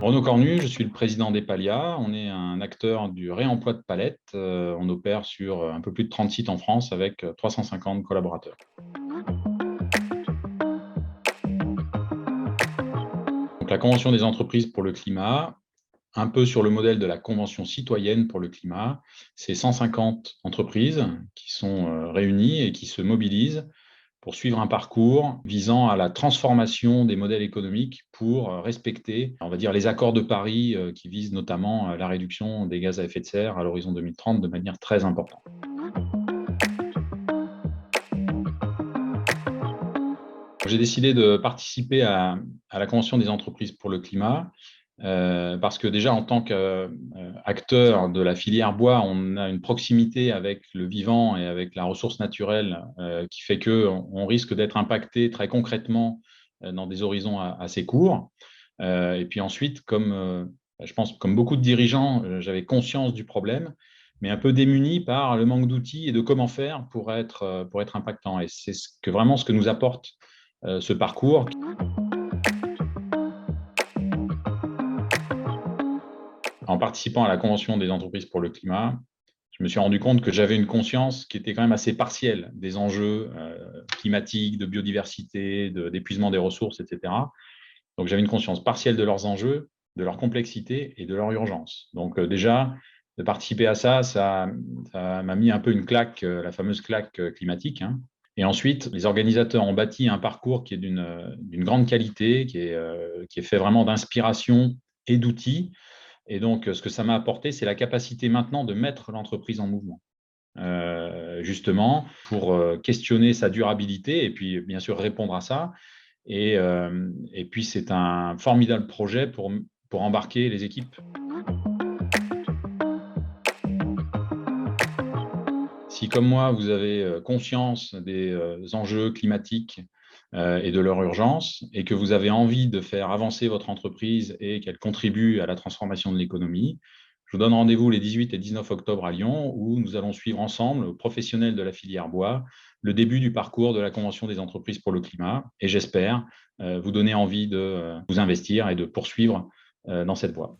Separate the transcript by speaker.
Speaker 1: Renaud Cornu, je suis le président d'Epalia. On est un acteur du réemploi de palettes. On opère sur un peu plus de 30 sites en France avec 350 collaborateurs. Donc, la Convention des entreprises pour le climat, un peu sur le modèle de la Convention citoyenne pour le climat, c'est 150 entreprises qui sont réunies et qui se mobilisent pour suivre un parcours visant à la transformation des modèles économiques pour respecter, on va dire, les accords de Paris qui visent notamment la réduction des gaz à effet de serre à l'horizon 2030 de manière très importante. J'ai décidé de participer à la Convention des entreprises pour le climat parce que déjà, en tant qu'acteur de la filière bois, on a une proximité avec le vivant et avec la ressource naturelle qui fait qu'on risque d'être impacté très concrètement dans des horizons assez courts. Et puis ensuite, je pense, comme beaucoup de dirigeants, j'avais conscience du problème, mais un peu démuni par le manque d'outils et de comment faire pour être impactant. Et c'est vraiment ce que nous apporte ce parcours. En participant à la Convention des entreprises pour le climat, je me suis rendu compte que j'avais une conscience qui était quand même assez partielle des enjeux climatiques, de biodiversité, d'épuisement des ressources, etc. Donc, j'avais une conscience partielle de leurs enjeux, de leur complexité et de leur urgence. Donc, déjà, de participer à ça m'a mis un peu une claque, la fameuse claque climatique, hein. Et ensuite, les organisateurs ont bâti un parcours qui est d'une grande qualité, qui est fait vraiment d'inspiration et d'outils. Et donc, ce que ça m'a apporté, c'est la capacité maintenant de mettre l'entreprise en mouvement, justement, pour questionner sa durabilité et puis, bien sûr, répondre à ça. Et puis, c'est un formidable projet pour embarquer les équipes. Si, comme moi, vous avez conscience des enjeux climatiques et de leur urgence, et que vous avez envie de faire avancer votre entreprise et qu'elle contribue à la transformation de l'économie, je vous donne rendez-vous les 18 et 19 octobre à Lyon, où nous allons suivre ensemble, professionnels de la filière bois, le début du parcours de la Convention des entreprises pour le climat. Et j'espère vous donner envie de vous investir et de poursuivre dans cette voie.